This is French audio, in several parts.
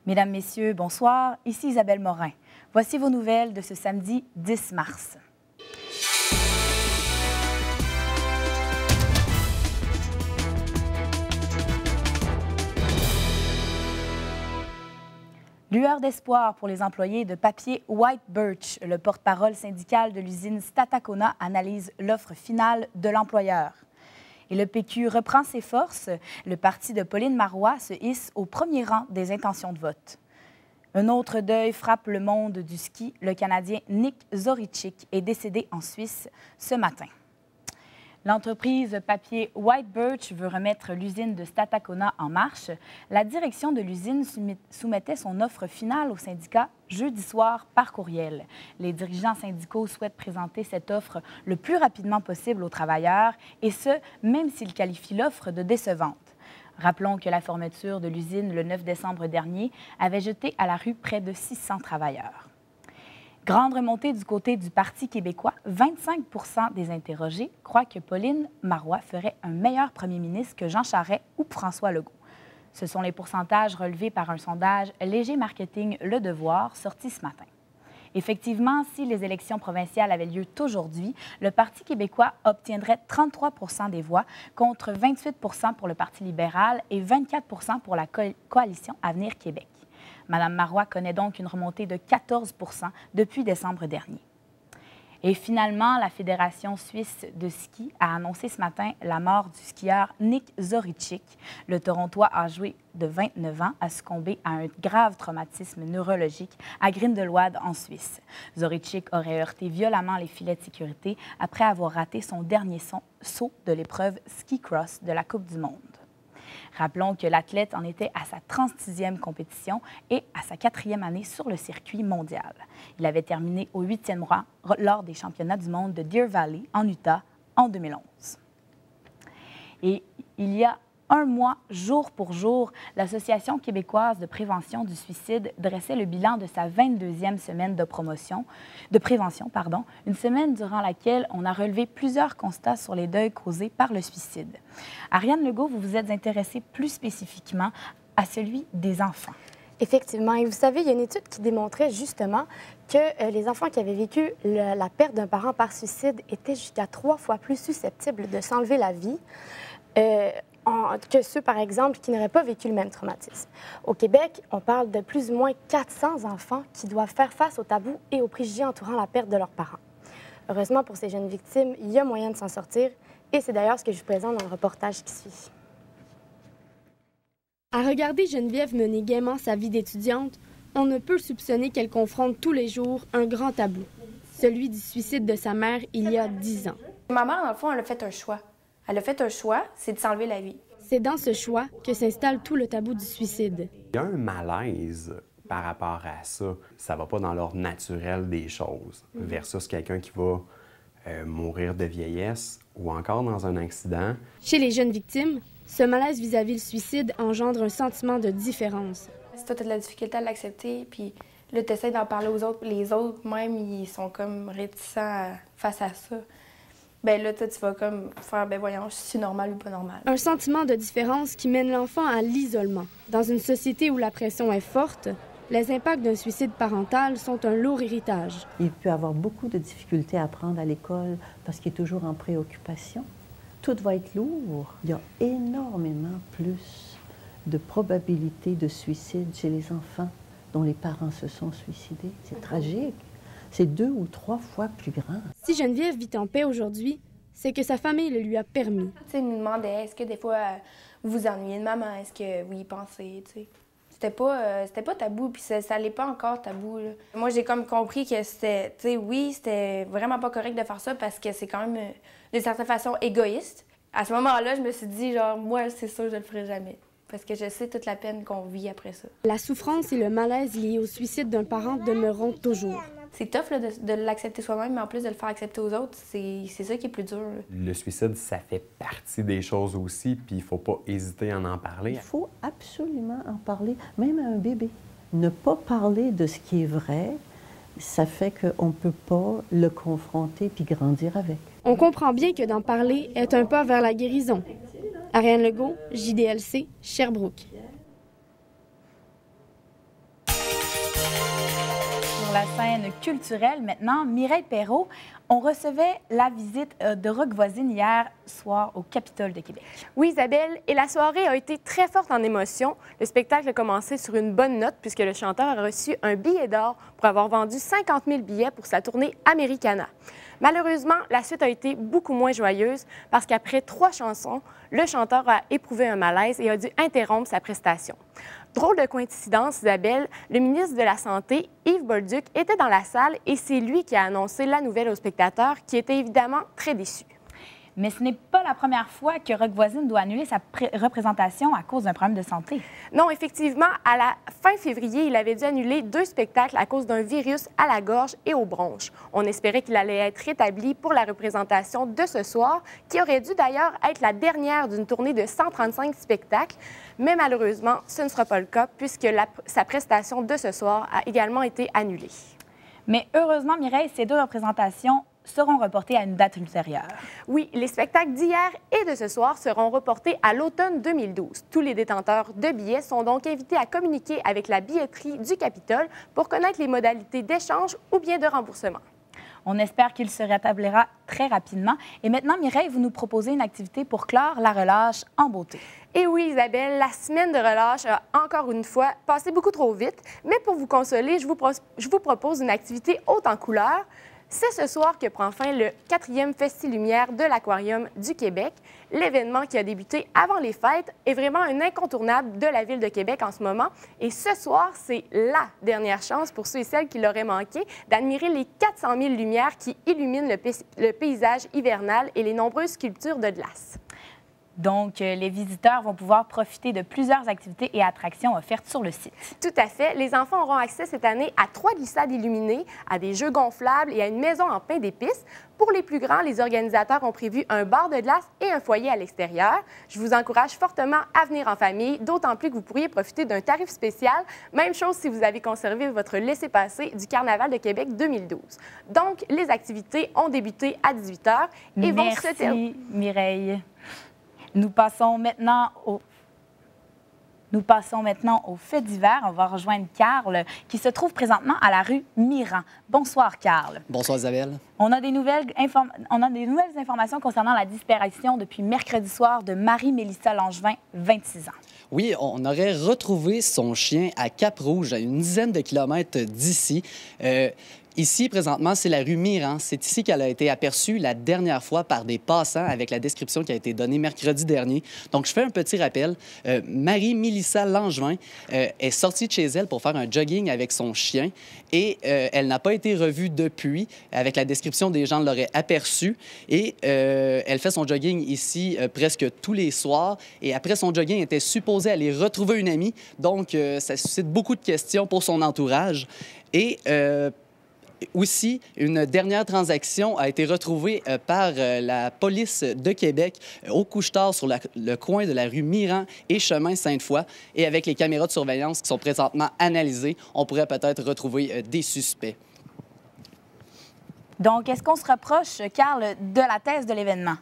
Mesdames, Messieurs, bonsoir. Ici Isabelle Morin. Voici vos nouvelles de ce samedi 10 mars. Lueur d'espoir pour les employés de papier White Birch. Le porte-parole syndical de l'usine Statacona analyse l'offre finale de l'employeur. Et le PQ reprend ses forces. Le parti de Pauline Marois se hisse au premier rang des intentions de vote. Un autre deuil frappe le monde du ski. Le Canadien Nick Zorichik est décédé en Suisse ce matin. L'entreprise papier White Birch veut remettre l'usine de Statacona en marche. La direction de l'usine soumettait son offre finale au syndicat jeudi soir par courriel. Les dirigeants syndicaux souhaitent présenter cette offre le plus rapidement possible aux travailleurs, et ce, même s'ils qualifient l'offre de décevante. Rappelons que la fermeture de l'usine le 9 décembre dernier avait jeté à la rue près de 600 travailleurs. Grande remontée du côté du Parti québécois, 25 des interrogés croient que Pauline Marois ferait un meilleur premier ministre que Jean Charest ou François Legault. Ce sont les pourcentages relevés par un sondage Léger Marketing Le Devoir sorti ce matin. Effectivement, si les élections provinciales avaient lieu aujourd'hui, le Parti québécois obtiendrait 33 des voix contre 28 pour le Parti libéral et 24 pour la coalition Avenir Québec. Mme Marois connaît donc une remontée de 14 depuis décembre dernier. Et finalement, la Fédération suisse de ski a annoncé ce matin la mort du skieur Nick Zorichik. Le Torontois âgé de 29 ans a succombé à un grave traumatisme neurologique à Grindelwald en Suisse. Zorichik aurait heurté violemment les filets de sécurité après avoir raté son dernier saut de l'épreuve ski cross de la Coupe du monde. Rappelons que l'athlète en était à sa 36e compétition et à sa 4e année sur le circuit mondial. Il avait terminé au 8e rang lors des championnats du monde de Deer Valley, en Utah, en 2011. Et il y a un mois, jour pour jour, l'Association québécoise de prévention du suicide dressait le bilan de sa 22e semaine de prévention, une semaine durant laquelle on a relevé plusieurs constats sur les deuils causés par le suicide. Ariane Legault, vous vous êtes intéressée plus spécifiquement à celui des enfants. Effectivement. Et vous savez, il y a une étude qui démontrait justement que les enfants qui avaient vécu la perte d'un parent par suicide étaient jusqu'à 3 fois plus susceptibles de s'enlever la vie que ceux, par exemple, qui n'auraient pas vécu le même traumatisme. Au Québec, on parle de plus ou moins 400 enfants qui doivent faire face aux tabous et aux préjugés entourant la perte de leurs parents. Heureusement, pour ces jeunes victimes, il y a moyen de s'en sortir, et c'est d'ailleurs ce que je vous présente dans le reportage qui suit. À regarder Geneviève mener gaiement sa vie d'étudiante, on ne peut soupçonner qu'elle confronte tous les jours un grand tabou, celui du suicide de sa mère il y a 10 ans. Ma mère, dans le fond, elle a fait un choix. Elle a fait un choix, c'est de s'enlever la vie. C'est dans ce choix que s'installe tout le tabou du suicide. Il y a un malaise par rapport à ça. Ça va pas dans l'ordre naturel des choses, versus quelqu'un qui va mourir de vieillesse ou encore dans un accident. Chez les jeunes victimes, ce malaise vis-à-vis le suicide engendre un sentiment de différence. Si toi, tu as de la difficulté à l'accepter, puis là, tu essaies d'en parler aux autres, les autres, même, ils sont comme réticents face à ça. Ben là, toi, tu vas comme faire, ben voyons, je suis normale ou pas normale. Un sentiment de différence qui mène l'enfant à l'isolement. Dans une société où la pression est forte, les impacts d'un suicide parental sont un lourd héritage. Il peut avoir beaucoup de difficultés à apprendre à l'école parce qu'il est toujours en préoccupation. Tout va être lourd. Il y a énormément plus de probabilités de suicide chez les enfants dont les parents se sont suicidés. C'est tragique. C'est 2 ou 3 fois plus grand. Si Geneviève vit en paix aujourd'hui, c'est que sa famille le lui a permis. Tu sais, il nous demandait, est-ce que des fois, vous vous ennuyez de maman? Est-ce que vous y pensez, tu sais? C'était pas tabou, puis ça l'est pas encore tabou, là. Moi, j'ai comme compris que c'était, tu sais, oui, c'était vraiment pas correct de faire ça parce que c'est quand même, d'une certaine façon, égoïste. À ce moment-là, je me suis dit, genre, moi, c'est sûr, je le ferai jamais. Parce que je sais toute la peine qu'on vit après ça. La souffrance et le malaise liés au suicide d'un parent demeureront toujours. C'est tough là, de l'accepter soi-même, mais en plus de le faire accepter aux autres, c'est ça qui est plus dur. Là. Le suicide, ça fait partie des choses aussi, puis il faut pas hésiter à en parler. Il faut absolument en parler, même à un bébé. Ne pas parler de ce qui est vrai, ça fait qu'on ne peut pas le confronter puis grandir avec. On comprend bien que d'en parler est un pas vers la guérison. Ariane Legault, JDLC, Sherbrooke. la scène culturelle maintenant, Mireille Perrault, on recevait la visite de Rock Voisine hier soir au Capitole de Québec. Oui, Isabelle, et la soirée a été très forte en émotion. Le spectacle a commencé sur une bonne note puisque le chanteur a reçu un billet d'or pour avoir vendu 50 000 billets pour sa tournée Americana. Malheureusement, la suite a été beaucoup moins joyeuse parce qu'après 3 chansons, le chanteur a éprouvé un malaise et a dû interrompre sa prestation. Drôle de coïncidence, Isabelle, le ministre de la Santé, Yves Bolduc, était dans la salle et c'est lui qui a annoncé la nouvelle aux spectateurs qui étaient évidemment très déçus. Mais ce n'est pas la première fois que Rock Voisine doit annuler sa représentation à cause d'un problème de santé. Non, effectivement, à la fin février, il avait dû annuler 2 spectacles à cause d'un virus à la gorge et aux bronches. On espérait qu'il allait être rétabli pour la représentation de ce soir, qui aurait dû d'ailleurs être la dernière d'une tournée de 135 spectacles. Mais malheureusement, ce ne sera pas le cas puisque sa prestation de ce soir a également été annulée. Mais heureusement, Mireille, ces 2 représentations seront reportés à une date ultérieure. Oui, les spectacles d'hier et de ce soir seront reportés à l'automne 2012. Tous les détenteurs de billets sont donc invités à communiquer avec la billetterie du Capitole pour connaître les modalités d'échange ou bien de remboursement. On espère qu'il se rétablira très rapidement. Et maintenant, Mireille, vous nous proposez une activité pour clore la relâche en beauté. Et oui, Isabelle, la semaine de relâche a encore une fois passé beaucoup trop vite. Mais pour vous consoler, je vous propose une activité haute en couleurs. C'est ce soir que prend fin le 4e Festi-Lumière de l'Aquarium du Québec. L'événement qui a débuté avant les fêtes est vraiment un incontournable de la Ville de Québec en ce moment. Et ce soir, c'est la dernière chance pour ceux et celles qui l'auraient manqué d'admirer les 400 000 lumières qui illuminent le paysage hivernal et les nombreuses sculptures de glace. Donc, les visiteurs vont pouvoir profiter de plusieurs activités et attractions offertes sur le site. Tout à fait. Les enfants auront accès cette année à 3 glissades illuminées, à des jeux gonflables et à une maison en pain d'épices. Pour les plus grands, les organisateurs ont prévu un bar de glace et un foyer à l'extérieur. Je vous encourage fortement à venir en famille, d'autant plus que vous pourriez profiter d'un tarif spécial. Même chose si vous avez conservé votre laissez-passer du Carnaval de Québec 2012. Donc, les activités ont débuté à 18 h et vont se terminer. Merci, Mireille. Nous passons maintenant au fait divers. On va rejoindre Carl, qui se trouve présentement à la rue Miran. Bonsoir, Carl. Bonsoir, Isabelle. On a des nouvelles informations concernant la disparition depuis mercredi soir de Marie-Mélissa Langevin, 26 ans. Oui, on aurait retrouvé son chien à Cap-Rouge, à une dizaine de kilomètres d'ici. Ici, présentement, c'est la rue Miran. C'est ici qu'elle a été aperçue la dernière fois par des passants avec la description qui a été donnée mercredi dernier. Donc, je fais un petit rappel. Marie-Mélissa Langevin est sortie de chez elle pour faire un jogging avec son chien et elle n'a pas été revue depuis. Avec la description, des gens l'auraient aperçue et elle fait son jogging ici presque tous les soirs. Et après son jogging, elle était supposée aller retrouver une amie. Donc, ça suscite beaucoup de questions pour son entourage. Et aussi, une dernière transaction a été retrouvée par la police de Québec au couche-tard sur le coin de la rue Miran et chemin Sainte-Foy. Et avec les caméras de surveillance qui sont présentement analysées, on pourrait peut-être retrouver des suspects. Donc, est-ce qu'on se rapproche, Carl, de la thèse de l'événement?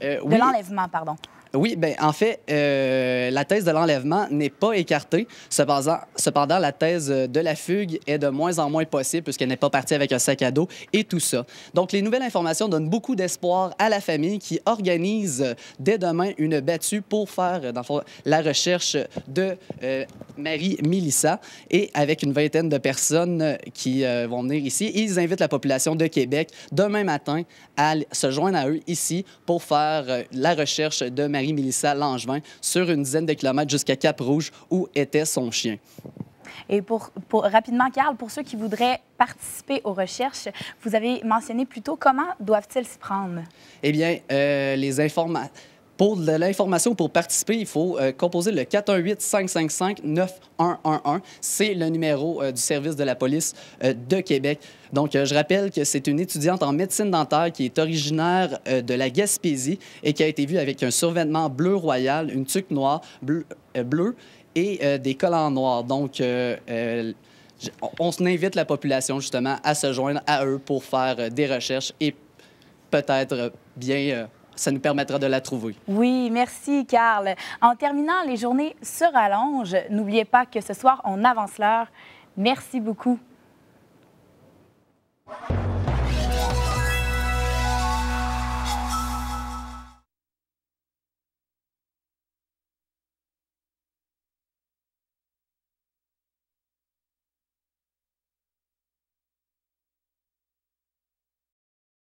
Oui. De l'enlèvement, pardon. Oui, bien, en fait, la thèse de l'enlèvement n'est pas écartée. Cependant, la thèse de la fugue est de moins en moins possible puisqu'elle n'est pas partie avec un sac à dos et tout ça. Donc, les nouvelles informations donnent beaucoup d'espoir à la famille qui organise dès demain une battue pour faire, dans le fond, la recherche de Marie-Mélissa et avec une vingtaine de personnes qui vont venir ici. Ils invitent la population de Québec demain matin à se joindre à eux ici pour faire la recherche de Marie-Mélissa Langevin sur une dizaine de kilomètres jusqu'à Cap-Rouge où était son chien. Et rapidement, Carl, pour ceux qui voudraient participer aux recherches, vous avez mentionné plus tôt comment doivent-ils s'y prendre? Eh bien, Pour de l'information, pour participer, il faut composer le 418-555-9111. C'est le numéro du service de la police de Québec. Donc, je rappelle que c'est une étudiante en médecine dentaire qui est originaire de la Gaspésie et qui a été vue avec un survêtement bleu royal, une tuque noire bleue et des collants noirs. Donc, on invite la population, justement, à se joindre à eux pour faire des recherches et peut-être bien... ça nous permettra de la trouver. Oui, merci, Carl. En terminant, les journées se rallongent. N'oubliez pas que ce soir, on avance l'heure. Merci beaucoup. Bye.